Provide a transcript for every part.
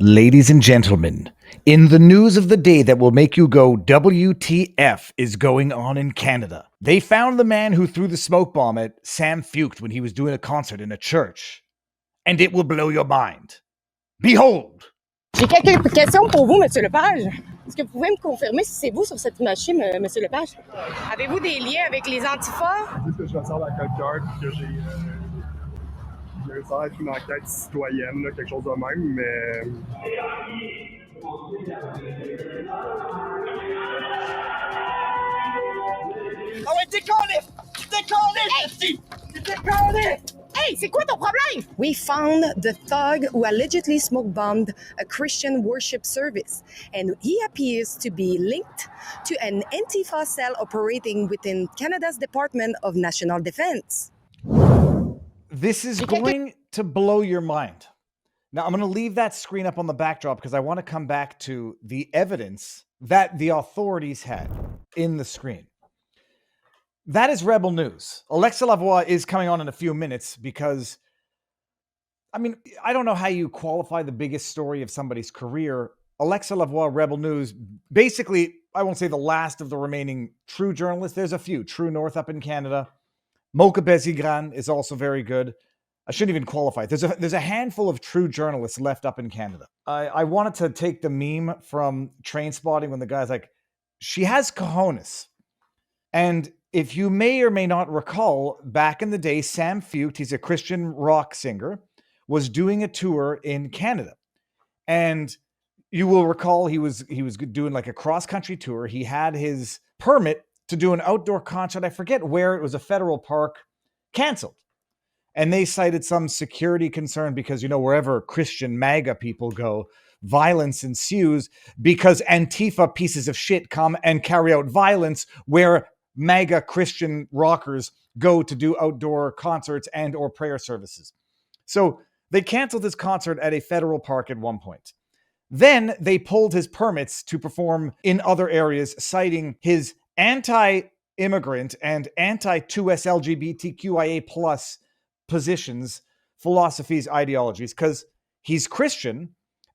Ladies and gentlemen, in the news of the day that will make you go WTF is going on in Canada. They found the man who threw the smoke bomb at Sam Feucht when he was doing a concert in a church. And it will blow your mind. Behold! J'ai quelques questions pour vous, Monsieur Lepage. Est-ce que vous pouvez me confirmer si c'est vous sur cette image-ci, Monsieur Lepage? Avez-vous des liens avec les Antifa? Est-ce que je ressemble à quelqu'un que j'ai réussi à être une enquête citoyenne, là, quelque chose de même, mais... Ah ouais, décollez! Décollez! Décollez! Hey, c'est quoi ton problème? We found the thug who allegedly smoke bombed a Christian worship service, and he appears to be linked to an Antifa cell operating within Canada's Department of National Defense. This is going to blow your mind. Now, I'm going to leave that screen up on the backdrop because I want to come back to the evidence that the authorities had in the screen. That is Rebel News. Alexa Lavoie is coming on in a few minutes because, I mean, I don't know how you qualify the biggest story of somebody's career. Alexa Lavoie, Rebel News, basically, I won't say the last of the remaining true journalists. There's a few. True North up in Canada. Mocha Bezigran is also very good. I shouldn't even qualify. There's a handful of true journalists left up in Canada. I wanted to take the meme from Trainspotting when the guy's like, she has cojones. And if you may or may not recall, back in the day, Sam Feucht, he's a Christian rock singer, was doing a tour in Canada. And you will recall he was doing like a cross-country tour. He had his permit to do an outdoor concert. I forget where, it was a federal park, canceled. And they cited some security concern because, you know, wherever Christian MAGA people go, violence ensues because Antifa pieces of shit come and carry out violence where MAGA Christian rockers go to do outdoor concerts and or prayer services. So they canceled his concert at a federal park at one point. Then they pulled his permits to perform in other areas, citing his anti-immigrant and anti-2S LGBTQIA plus positions, philosophies, ideologies, because he's Christian,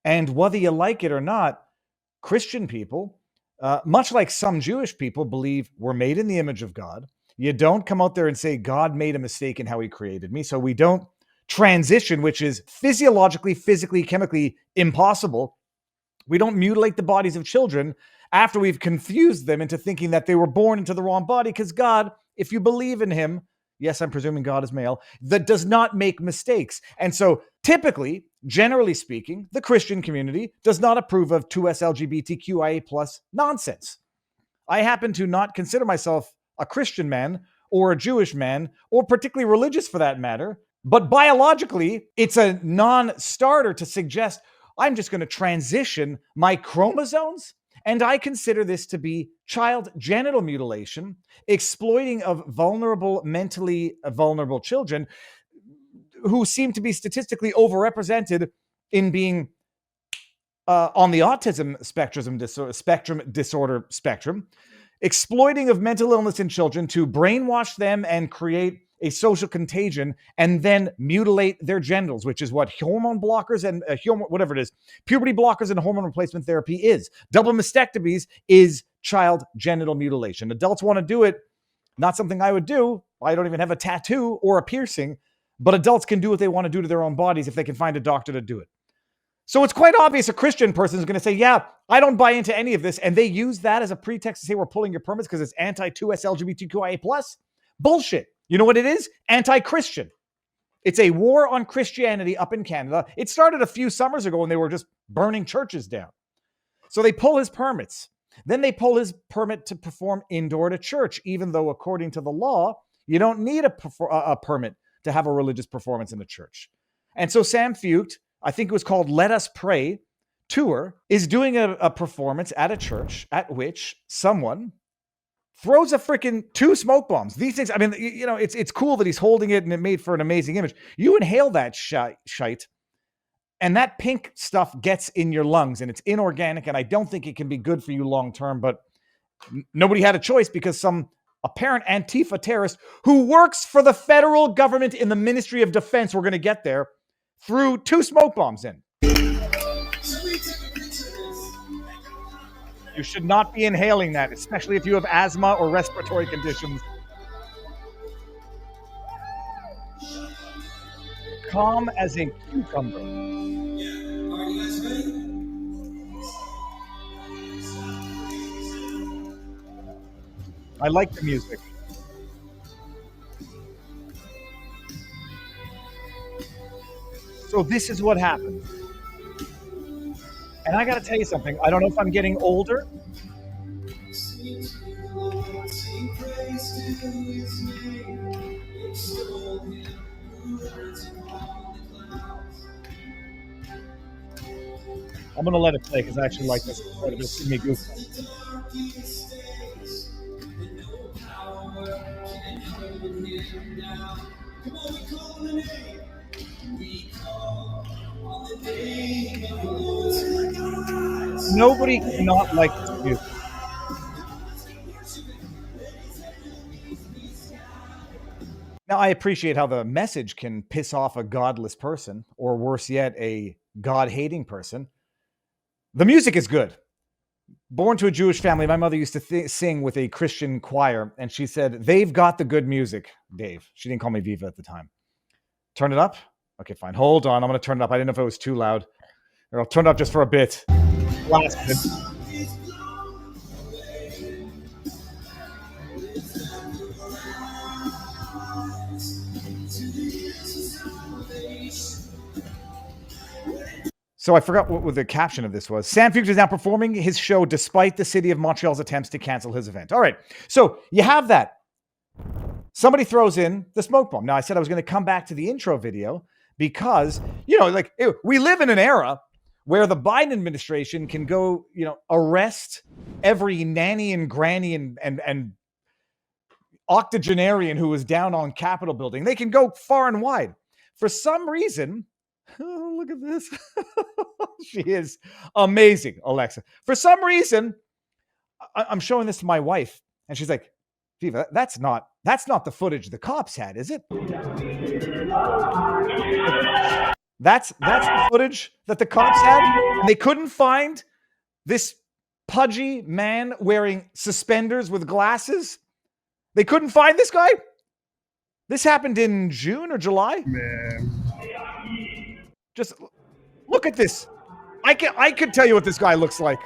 and whether you like it or not, Christian people, much like some Jewish people, believe we're made in the image of God. You don't come out there and say, God made a mistake in how he created me. So we don't transition, which is physiologically, physically, chemically impossible. We don't mutilate the bodies of children after we've confused them into thinking that they were born into the wrong body. Because God, if you believe in him, yes, I'm presuming God is male, that does not make mistakes. And so typically, generally speaking, the Christian community does not approve of 2S LGBTQIA plus nonsense. I happen to not consider myself a Christian man or a Jewish man or particularly religious for that matter, but biologically, it's a non-starter to suggest I'm just going to transition my chromosomes. And I consider this to be child genital mutilation, exploiting of vulnerable, mentally vulnerable children who seem to be statistically overrepresented in being on the autism spectrum, exploiting of mental illness in children to brainwash them and create a social contagion and then mutilate their genitals, which is what hormone blockers and whatever it is, puberty blockers and hormone replacement therapy is. Double mastectomies is child genital mutilation. Adults want to do it. Not something I would do. I don't even have a tattoo or a piercing, but adults can do what they want to do to their own bodies if they can find a doctor to do it. So it's quite obvious a Christian person is going to say, yeah, I don't buy into any of this. And they use that as a pretext to say we're pulling your permits because it's anti-2S LGBTQIA plus. Bullshit. You know what it is? Anti-Christian. It's a war on Christianity up in Canada. It started a few summers ago when they were just burning churches down. So they pull his permits. Then they pull his permit to perform indoor at a church, even though according to the law, you don't need a permit to have a religious performance in a church. And so Sam Feucht, I think it was called Let Us Pray Tour, is doing a performance at a church at which someone throws a freaking 2 smoke bombs. These things, I mean, you know, it's cool that he's holding it and it made for an amazing image. You inhale that shite and that pink stuff gets in your lungs and it's inorganic and I don't think it can be good for you long term, but nobody had a choice because some apparent Antifa terrorist who works for the federal government in the Ministry of Defense, we're going to get there, threw 2 smoke bombs in. You should not be inhaling that, especially if you have asthma or respiratory conditions. Calm as a cucumber. Are you guys ready? I like the music. So this is what happened. And I got to tell you something. I don't know if I'm getting older. I'm going to let it play because I actually like this quite a bit. Give me goosebumps. Nobody cannot like this music. Now, I appreciate how the message can piss off a godless person, or worse yet, a God-hating person. The music is good. Born to a Jewish family, my mother used to sing with a Christian choir, and she said, "They've got the good music, Dave." She didn't call me Viva at the time. Turn it up? Okay, fine. Hold on. I'm going to turn it up. I didn't know if it was too loud. Or I'll turn it up just for a bit. Last bit. So I forgot what the caption of this was. Sam Feucht is now performing his show despite the city of Montreal's attempts to cancel his event. All right. So you have that. Somebody throws in the smoke bomb. Now, I said I was going to come back to the intro video because, we live in an era where the Biden administration can go, arrest every nanny and granny and octogenarian who was down on Capitol building. They can go far and wide. For some reason, oh, look at this. She is amazing, Alexa. For some reason, I'm showing this to my wife, and she's like, "Viva, that's not the footage the cops had, is it?" That's the footage that the cops had, and they couldn't find this pudgy man wearing suspenders with glasses. They couldn't find this guy. This happened in June or July. Man. Just look at this. I could tell you what this guy looks like.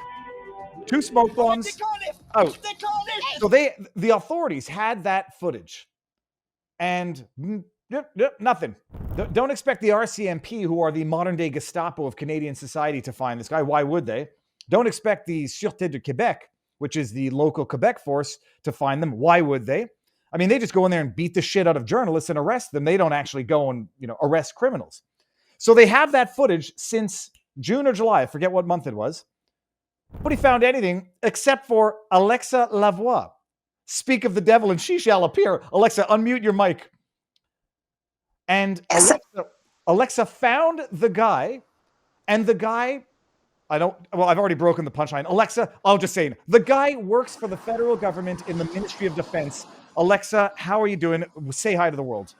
2 smoke bombs. Oh, so the authorities had that footage, and nothing. Don't expect the RCMP, who are the modern day Gestapo of Canadian society, to find this guy. Why would they? Don't expect the Sûreté du Québec, which is the local Quebec force, to find them. Why would they? I mean, they just go in there and beat the shit out of journalists and arrest them. They don't actually go and arrest criminals. So they have that footage since June or July. I forget what month it was. Nobody found anything except for Alexa Lavoie. Speak of the devil and she shall appear. Alexa, unmute your mic. And Alexa found the guy, and the guy, I've already broken the punchline. Alexa, I'll just say, the guy works for the federal government in the Ministry of Defense. Alexa, how are you doing? Say hi to the world.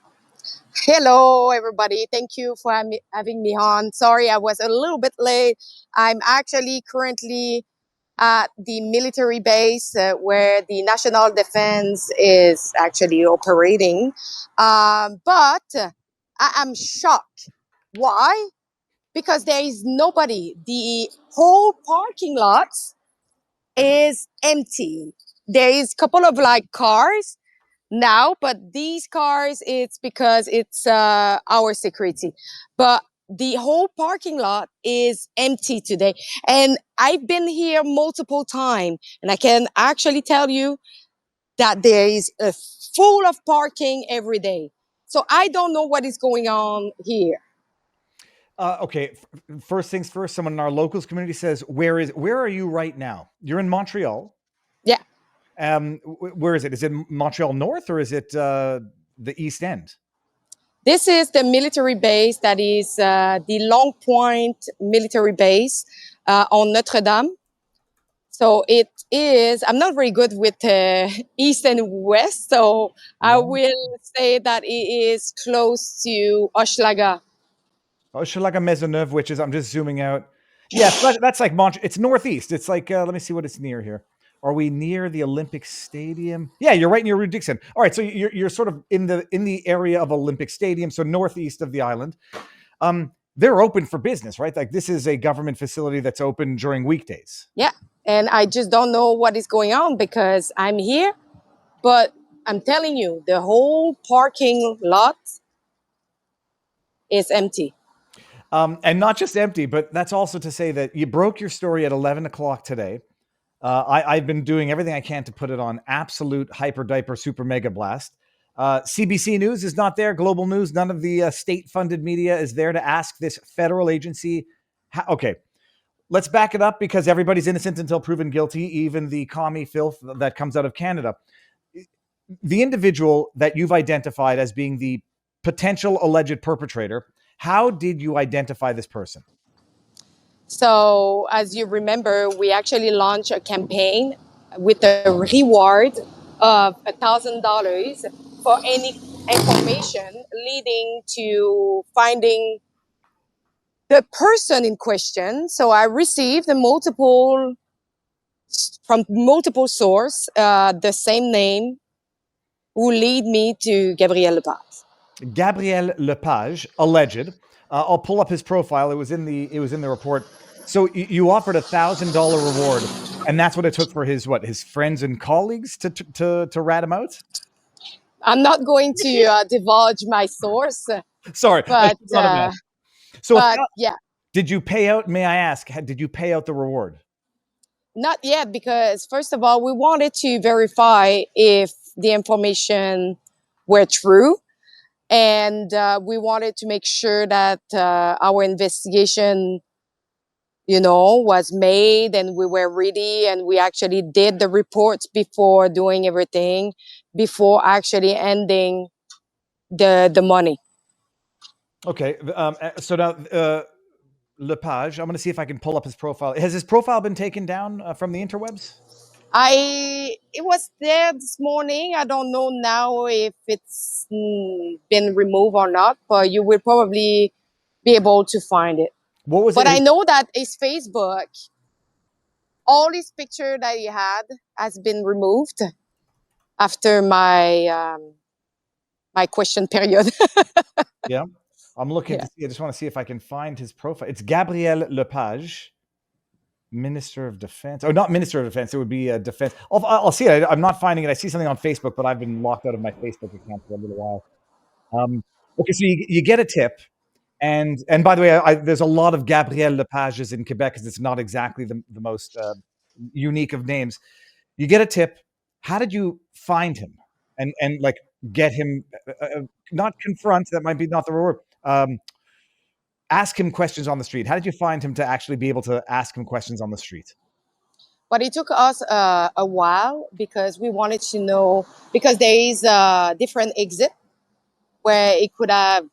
Hello, everybody. Thank you for having me on. Sorry, I was a little bit late. I'm actually currently at the military base where the National Defense is actually operating. But I'm shocked. Why? Because there is nobody. The whole parking lot is empty. There is a couple of cars now, but these cars, it's because it's our security. But the whole parking lot is empty today. And I've been here multiple times, and I can actually tell you that there is a full of parking every day. So I don't know what is going on here. Okay, first things first, someone in our locals community says, where are you right now? You're in Montreal. Yeah. Where is it? Is it Montreal North or is it the East End? This is the military base that is the Long Point military base on Notre Dame. So it is, I'm not very good with East and West, so I will say that it is close to Hochelaga. Hochelaga Maisonneuve, which is, I'm just zooming out. Yes, that's like Montreal. It's northeast. It's like let me see what it's near here. Are we near the Olympic Stadium? Yeah, you're right near Rue Dixon. All right, so you're sort of in the area of Olympic Stadium, so northeast of the island. They're open for business, right? Like this is a government facility that's open during weekdays. Yeah. And I just don't know what is going on because I'm here, but I'm telling you, the whole parking lot is empty. And not just empty, but that's also to say that you broke your story at 11 o'clock today. I've been doing everything I can to put it on absolute hyper diaper super mega blast. CBC News is not there. Global News, none of the state-funded media is there to ask this federal agency. Okay, let's back it up because everybody's innocent until proven guilty, even the commie filth that comes out of Canada. The individual that you've identified as being the potential alleged perpetrator, how did you identify this person? So, as you remember, we actually launched a campaign with a reward of $1,000 for any information leading to finding the person in question. So, I received from multiple sources the same name who lead me to Gabriel Lepage. Gabriel Lepage, alleged. I'll pull up his profile. It was in the report. So you offered $1,000 reward, and that's what it took for his friends and colleagues to rat him out. I'm not going to divulge my source. Sorry, but yeah. Did you pay out? May I ask? Did you pay out the reward? Not yet, because first of all, we wanted to verify if the information were true. And we wanted to make sure that our investigation, was made and we were ready. And we actually did the reports before doing everything, before actually ending the money. Okay. So now, Lepage, I'm going to see if I can pull up his profile. Has his profile been taken down from the interwebs? It was there this morning. I don't know now if it's been removed or not, but you will probably be able to find it. What was but it? I know that his Facebook, all his picture that he had has been removed after my my question period. Yeah. I'm looking to see. I just want to see if I can find his profile. It's Gabriel Lepage, Minister of Defense. Oh, not Minister of Defense. It would be Defense. I'll see it. I'm not finding it. I see something on Facebook, but I've been locked out of my Facebook account for a little while. Okay, so you get a tip. And by the way, there's a lot of Gabriel Lepages in Quebec because it's not exactly the most unique of names. You get a tip. How did you find him and like get him? Not confront. That might be not the word. Ask him questions on the street. How did you find him to actually be able to ask him questions on the street? But it took us a while because we wanted to know, because there is a different exit where it could have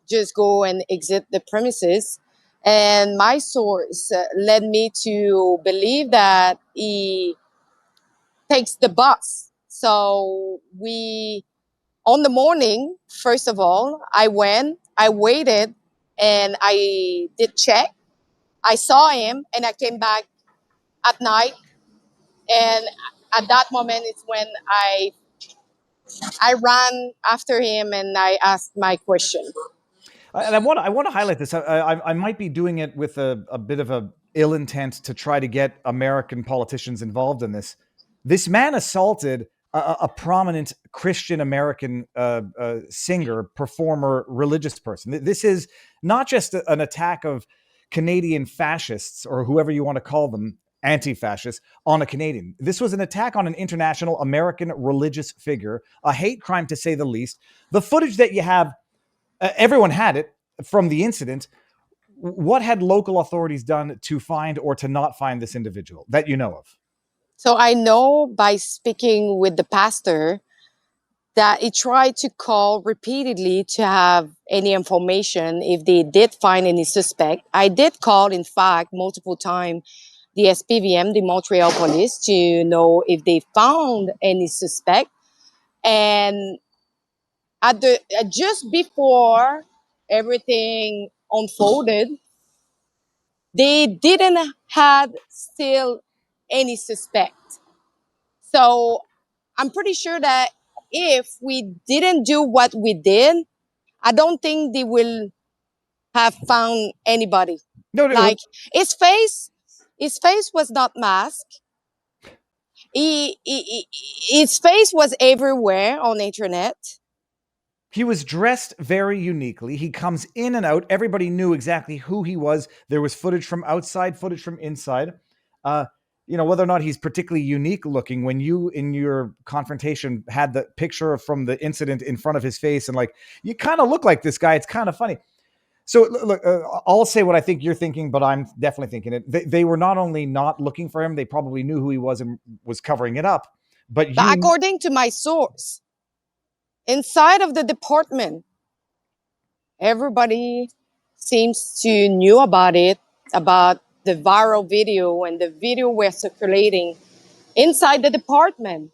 just go and exit the premises. And my source led me to believe that he takes the bus. So on the morning, first of all, I waited, and I did check. I saw him, and I came back at night. And at that moment, it's when I ran after him and I asked my question. And I want to highlight this. I might be doing it with a bit of a ill intent to try to get American politicians involved in this. This man assaulted a prominent Christian American singer, performer, religious person. This is not just an attack of Canadian fascists or whoever you want to call them, anti-fascists, on a Canadian. This was an attack on an international American religious figure, a hate crime to say the least. The footage that you have, everyone had it from the incident. What had local authorities done to find or to not find this individual that you know of? So I know by speaking with the pastor that he tried to call repeatedly to have any information if they did find any suspect. I did call, in fact, multiple times the SPVM, the Montreal police, to know if they found any suspect. And just before everything unfolded, they didn't have still any suspect. So I'm pretty sure that if we didn't do what we did, I don't think they will have found anybody. No, Like his face was not masked. His face was everywhere on the internet. he was dressed very uniquely. He comes in and out. Everybody knew exactly who he was. There was footage from outside, footage from inside. Whether or not he's particularly unique looking, when you in your confrontation had the picture from the incident in front of his face and like, you kind of look like this guy. It's kind of funny. So look, I'll say what I think you're thinking, but I'm definitely thinking it. They were not only not looking for him, they probably knew who he was and was covering it up. But according to my source, inside of the department, everybody seems to knew about it, about the viral video, and the video were circulating inside the department.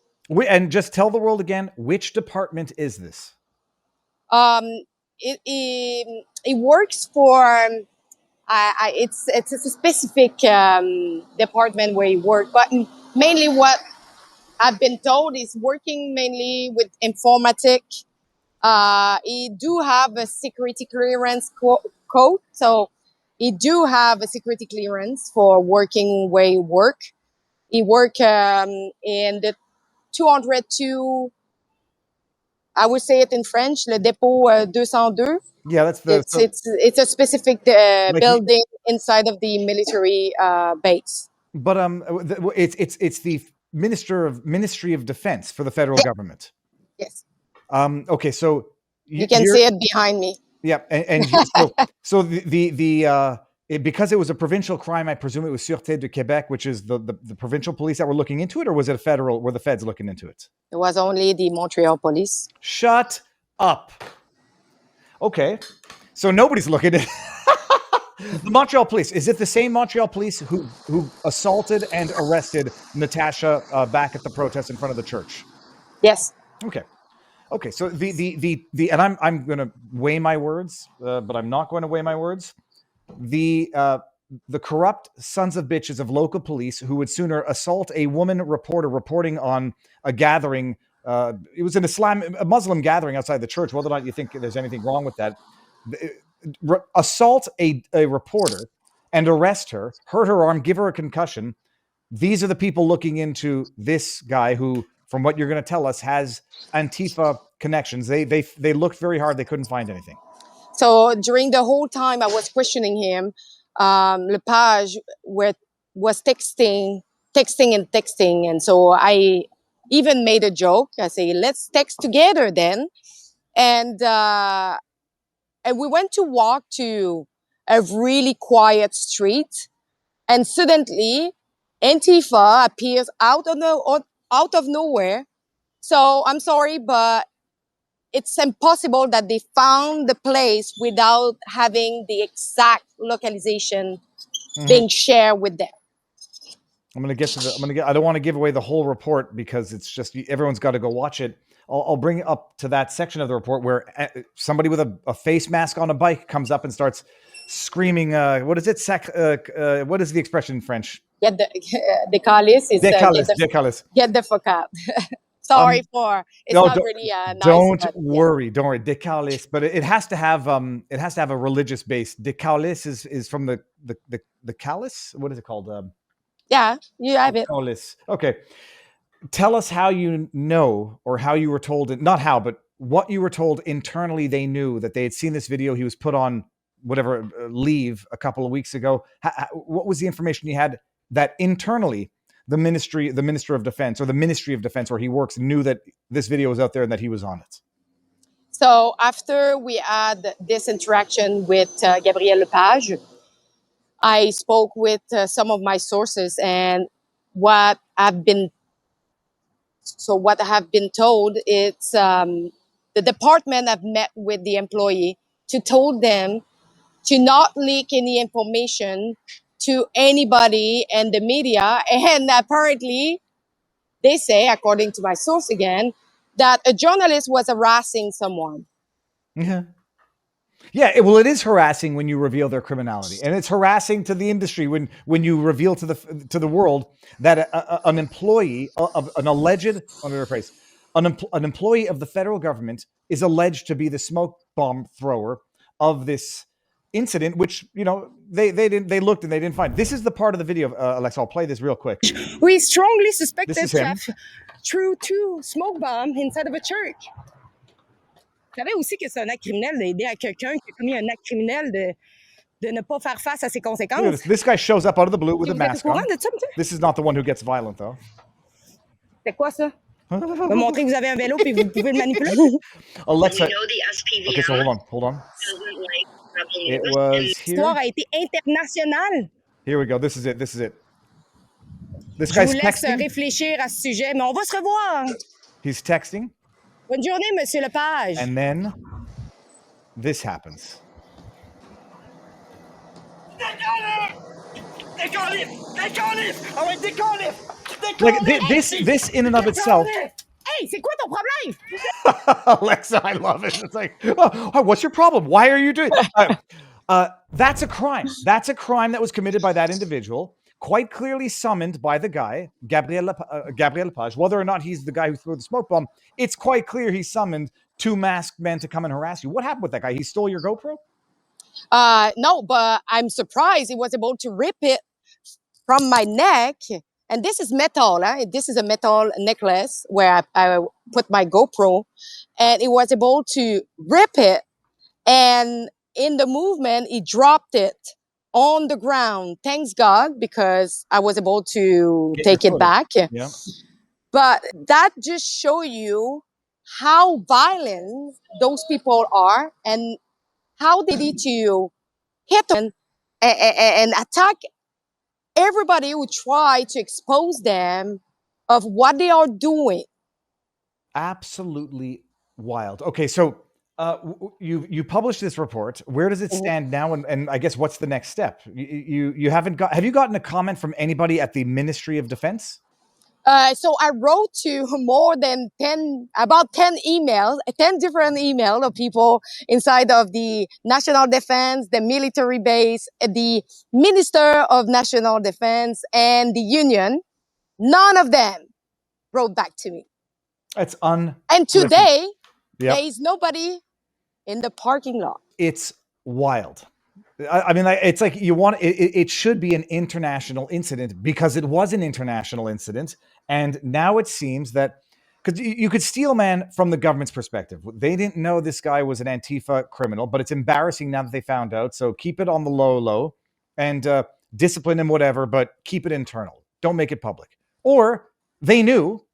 And just tell the world again, which department is this? It works for it's a specific department where you work, but mainly what I've been told is working mainly with informatics. He do have a security clearance code, so he do have a security clearance for working where he work. He work in the 202. I would say it in French, le dépôt 202. Yeah, that's it's a specific building inside of the military base. But it's the Ministry of Defense for the federal government. Yes. Okay, so you can see it behind me. Yeah, and so because it was a provincial crime, I presume it was Sûreté de Québec, which is the provincial police that were looking into it, or was it were the feds looking into it? It was only the Montreal police. Shut up. Okay, so nobody's looking at the Montreal police. Is it the same Montreal police who assaulted and arrested Natasha back at the protest in front of the church? Yes. Okay, so and I'm going to weigh my words, but I'm not going to weigh my words. The corrupt sons of bitches of local police who would sooner assault a woman reporter reporting on a gathering. It was a Muslim gathering outside the church. Whether or not you think there's anything wrong with that, assault a reporter and arrest her, hurt her arm, give her a concussion. These are the people looking into this guy who, from what you're going to tell us, has Antifa connections. They looked very hard. They couldn't find anything. So during the whole time I was questioning him, Lepage was texting. And so I even made a joke. I say, let's text together then. And we went to walk to a really quiet street. And suddenly Antifa appears out of nowhere. So I'm sorry, but it's impossible that they found the place without having the exact localization being shared with them. I don't want to give away the whole report because it's just, everyone's got to go watch it. I'll bring up to that section of the report where somebody with a face mask on a bike comes up and starts screaming. What is it? What is the expression in French? Get the calice is get the fuck out. Sorry for it's not really nice. Don't worry. Décaliste, but it has to have a religious base. Décaliste is from the callus. What is it called? Yeah, you have it. Callus. Okay. Tell us how you know, or how you were told, not how, but what you were told internally. They knew that they had seen this video. He was put on whatever leave a couple of weeks ago. What was the information you had that internally the Minister of Defense, or the Ministry of Defense where he works, knew that this video was out there and that he was on it? So after we had this interaction with Gabriel Lepage, I spoke with some of my sources, and what I have been told, it's the department have met with the employee to told them to not leak any information to anybody and the media. And apparently they say, according to my source again, that a journalist was harassing someone. Yeah. Yeah, well, it is harassing when you reveal their criminality, and it's harassing to the industry when you reveal to the world that an employee of an alleged, let me rephrase, an employee of the federal government is alleged to be the smoke bomb thrower of this incident, which they looked and they didn't find. This is the part of the video, Alexa. I'll play this real quick. We strongly suspected This is to him. have threw 2 smoke bombs inside of a church. Vous savez aussi que c'est un acte criminel d'aider à quelqu'un qui a commis un acte criminel de ne pas faire face à ses Look at conséquences. this guy shows up out of the blue with a Vous êtes au mask on. courant de ça, monsieur? This is not the one who gets violent, though. C'est quoi ça? Me montrer que vous avez un vélo puis vous pouvez le manipuler. Alexa. We know the SPVM Okay, so hold on. doesn't like rebel It news. was L'histoire here. a été internationale. Here we go. This is it. This Je guy's vous laisse texting. réfléchir à ce sujet, mais on va se revoir. He's texting, Bonne journée, Monsieur Lepage. and then this happens. Ah ouais, décolle! Like this in and of itself. Hey, c'est quoi ton problème? Alexa, I love it. It's like, oh, what's your problem? Why are you doing? That's a crime. That's a crime that was committed by that individual, quite clearly summoned by the guy, Gabriel Lepage. Whether or not he's the guy who threw the smoke bomb, it's quite clear he summoned 2 masked men to come and harass you. What happened with that guy? He stole your GoPro? No, but I'm surprised he was able to rip it from my neck. And this is metal. This is a metal necklace where I put my GoPro, and it was able to rip it. And in the movement, he dropped it on the ground. Thanks God, because I was able to take it back. Yeah. But that just show you how violent those people are and how they need to hit them and attack everybody who try to expose them of what they are doing. Absolutely wild. Okay, so you published this report. Where does it stand now? And I guess what's the next step? You haven't got. Have you gotten a comment from anybody at the Ministry of Defense? So I wrote to more than 10 emails, 10 different emails of people inside of the National Defense, the military base, the Minister of National Defense, and the union. None of them wrote back to me. It's And today, Yep. there is nobody in the parking lot. It's wild. I mean, it's like you want it should be an international incident because it was an international incident. And now it seems that because you could steel man from the government's perspective. They didn't know this guy was an Antifa criminal, but it's embarrassing now that they found out. So keep it on the low and discipline him, whatever, but keep it internal. Don't make it public. Or they knew,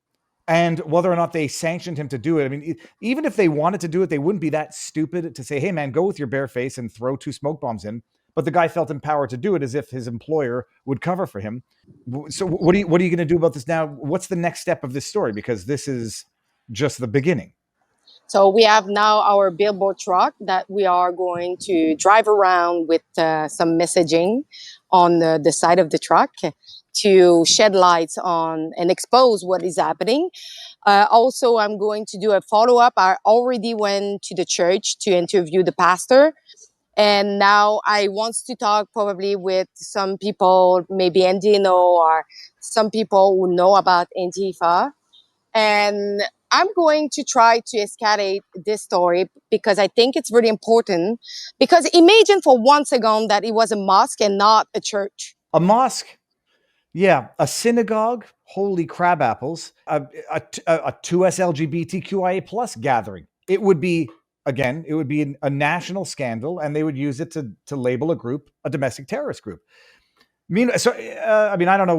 and whether or not they sanctioned him to do it. I mean, even if they wanted to do it, they wouldn't be that stupid to say, hey, man, go with your bare face and throw 2 smoke bombs in. But the guy felt empowered to do it as if his employer would cover for him. So what are you going to do about this now? What's the next step of this story? Because this is just the beginning. So we have now our billboard truck that we are going to drive around with some messaging on the side of the truck to shed lights on and expose what is happening. Also, I'm going to do a follow-up. I already went to the church to interview the pastor. And now I want to talk probably with some people, maybe Andino or some people who know about Antifa. And I'm going to try to escalate this story because I think it's really important. Because imagine for 1 second that it was a mosque and not a church. A mosque? Yeah. A synagogue? Holy crab apples. A 2S LGBTQIA plus gathering. It would be... Again, it would be a national scandal, and they would use it to label a group a domestic terrorist group. I don't know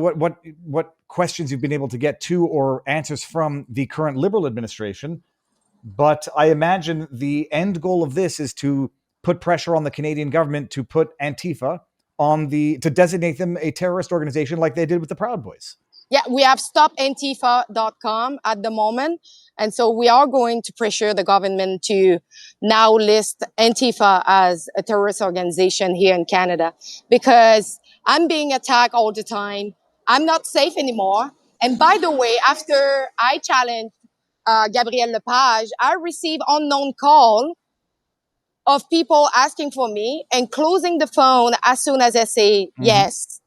what questions you've been able to get to or answers from the current Liberal administration, but I imagine the end goal of this is to put pressure on the Canadian government to put Antifa to designate them a terrorist organization like they did with the Proud Boys. Yeah, we have stopantifa.com at the moment. And so we are going to pressure the government to now list Antifa as a terrorist organization here in Canada because I'm being attacked all the time. I'm not safe anymore. And by the way, after I challenged Gabriel Lepage, I received unknown call of people asking for me and closing the phone as soon as I say yes.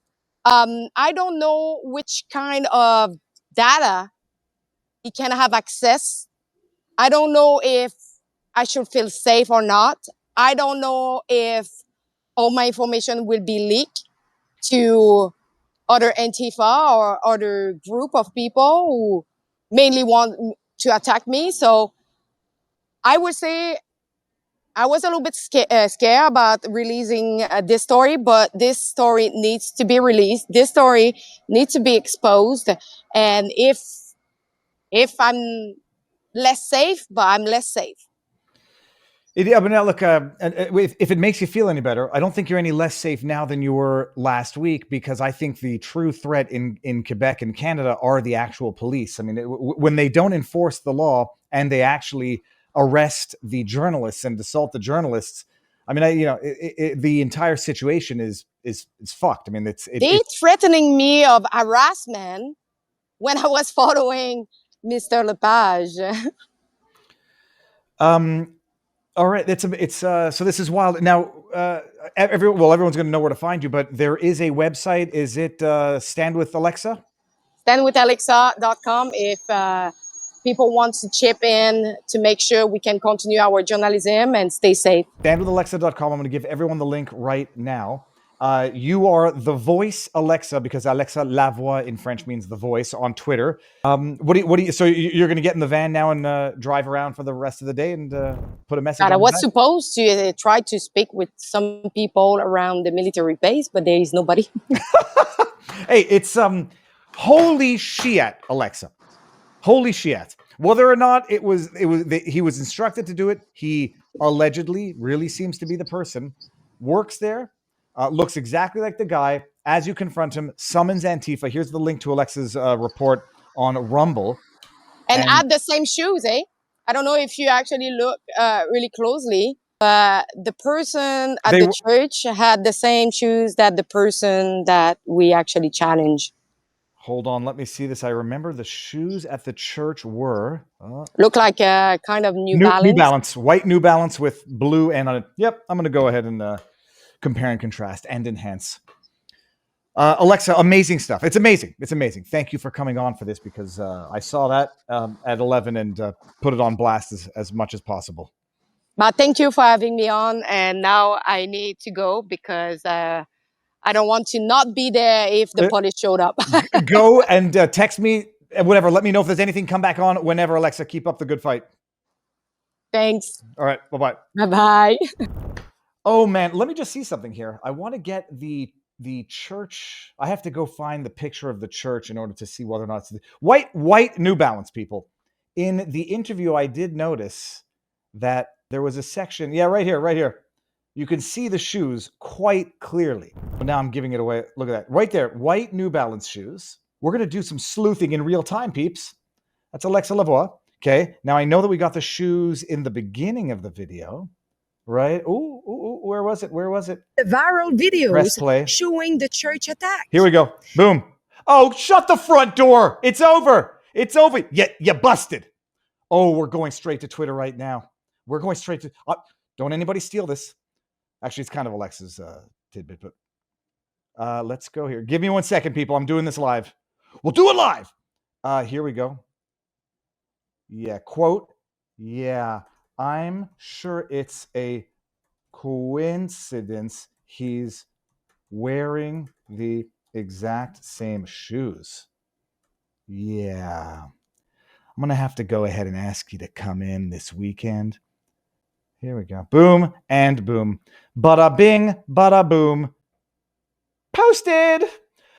I don't know which kind of data he can have access. I don't know if I should feel safe or not. I don't know if all my information will be leaked to other Antifa or other group of people who mainly want to attack me. So I would say I was a little bit scared about releasing this story, but this story needs to be released. This story needs to be exposed. And if I'm less safe, but I'm less safe. Yeah, but now look, if it makes you feel any better, I don't think you're any less safe now than you were last week, because I think the true threat in Quebec and Canada are the actual police. I mean, when they don't enforce the law and they actually arrest the journalists and assault the journalists, I mean, the entire situation is fucked. I mean, they threatening me of harassment when I was following Mr. Lepage. All right, so this is wild. Now, everyone's going to know where to find you, but there is a website. Is it Stand with Alexa? StandWithAlexa.com. If people want to chip in to make sure we can continue our journalism and stay safe. StandWithAlexa.com. I'm going to give everyone the link right now. You are the voice Alexa, because Alexa Lavoie in French means the voice, on Twitter. So you're going to get in the van now and drive around for the rest of the day and put a message. God, I was supposed to try to speak with some people around the military base, but there is nobody. Hey, it's holy shit, Alexa. Holy shit. Whether or not he was instructed to do it, he allegedly really seems to be the person, works there, looks exactly like the guy. As you confront him, summons Antifa. Here's the link to Alexa's report on Rumble. And had the same shoes, eh? I don't know if you actually look really closely. The person at the church had the same shoes that the person that we actually challenged. Hold on, let me see this. I remember the shoes at the church were... look like a kind of New Balance. New Balance, white New Balance with blue and on it. Yep, I'm going to go ahead and compare and contrast and enhance. Alexa, amazing stuff. It's amazing. It's amazing. Thank you for coming on for this, because I saw that at 11 and put it on blast as much as possible. But thank you for having me on. And now I need to go because I don't want to not be there if the police showed up. Go and text me, whatever. Let me know if there's anything. Come back on whenever, Alexa. Keep up the good fight. Thanks. All right. Bye-bye. Bye-bye. Oh, man. Let me just see something here. I want to get the church. I have to go find the picture of the church in order to see whether or not it's the white New Balance, people. In the interview, I did notice that there was a section. Yeah, right here. You can see the shoes quite clearly. But now I'm giving it away. Look at that. Right there. White New Balance shoes. We're going to do some sleuthing in real time, peeps. That's Alexa Lavoie. Okay. Now I know that we got the shoes in the beginning of the video, right? Ooh, where was it? The viral videos showing the church attack. Here we go. Boom. Oh, shut the front door. It's over. Yeah, you busted. Oh, we're going straight to Twitter right now. We're going straight to... don't anybody steal this. Actually, it's kind of Alexa's tidbit, but let's go here. Give me 1 second, people. I'm doing this live. We'll do it live. Here we go. Yeah, quote. Yeah, I'm sure it's a coincidence he's wearing the exact same shoes. Yeah. I'm going to have to go ahead and ask you to come in this weekend. Here we go. Boom and boom. Bada bing, bada boom. Posted.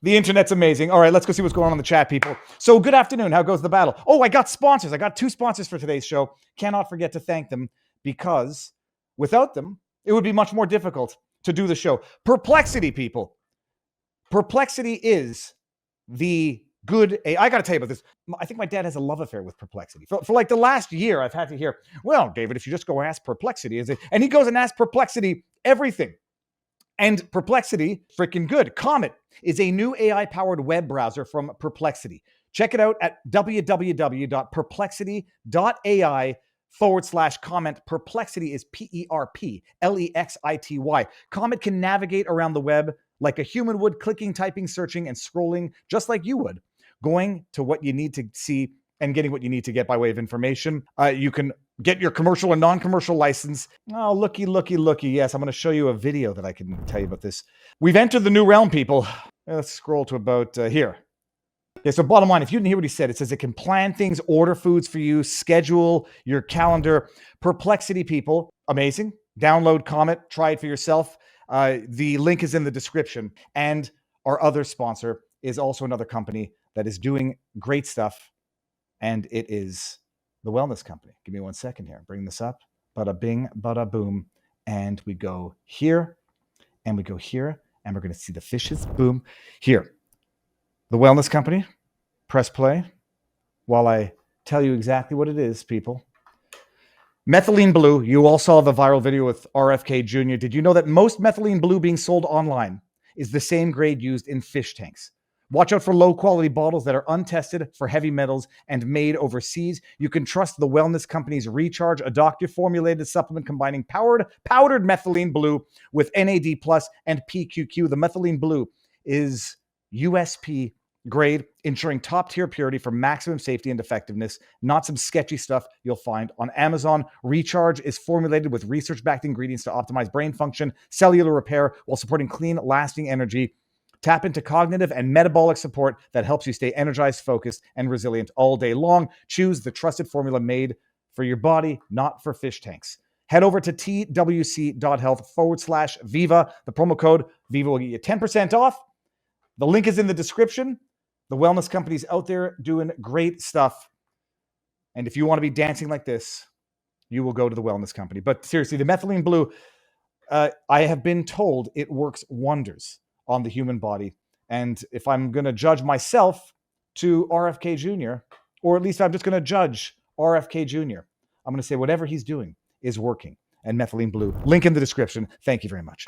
The internet's amazing. All right, let's go see what's going on in the chat, people. So good afternoon. How goes the battle? Oh, I got sponsors. I got 2 sponsors for today's show. Cannot forget to thank them, because without them, it would be much more difficult to do the show. Perplexity, people. Perplexity is the good... I got to tell you about this. I think my dad has a love affair with Perplexity. For like the last year, I've had to hear, well, David, if you just go ask Perplexity, is it? And he goes and asks Perplexity everything. And Perplexity, freaking good. Comet is a new AI-powered web browser from Perplexity. Check it out at www.perplexity.ai /comment. Perplexity is PERPLEXITY. Comet can navigate around the web like a human would, clicking, typing, searching, and scrolling just like you would, going to what you need to see and getting what you need to get by way of information. You can get your commercial and non-commercial license. Oh, looky. Yes, I'm going to show you a video that I can tell you about this. We've entered the new realm, people. Let's scroll to about here. Okay, so bottom line, if you didn't hear what he said, it says it can plan things, order foods for you, schedule your calendar. Perplexity, people, amazing. Download Comet, try it for yourself. The link is in the description. And our other sponsor is also another company that is doing great stuff, and it is the Wellness Company. Give me 1 second here. Bring this up. Bada bing, bada boom. And we go here, and we go here, and we're going to see the fishes. Boom. Here. The Wellness Company. Press play while I tell you exactly what it is, people. Methylene blue. You all saw the viral video with RFK Jr. Did you know that most methylene blue being sold online is the same grade used in fish tanks? Watch out for low-quality bottles that are untested for heavy metals and made overseas. You can trust the Wellness Company's Recharge, a doctor-formulated supplement combining powdered methylene blue with NAD+ and PQQ. The methylene blue is USP grade, ensuring top-tier purity for maximum safety and effectiveness, not some sketchy stuff you'll find on Amazon. Recharge is formulated with research-backed ingredients to optimize brain function, cellular repair, while supporting clean, lasting energy. Tap into cognitive and metabolic support that helps you stay energized, focused, and resilient all day long. Choose the trusted formula made for your body, not for fish tanks. Head over to twc.health/Viva. The promo code Viva will get you 10% off. The link is in the description. The Wellness Company's out there doing great stuff. And if you want to be dancing like this, you will go to the Wellness Company. But seriously, the methylene blue, I have been told it works wonders on the human body. And if I'm going to judge myself to RFK Jr., or at least I'm just going to judge RFK Jr., I'm going to say whatever he's doing is working. And methylene blue, link in the description. Thank you very much.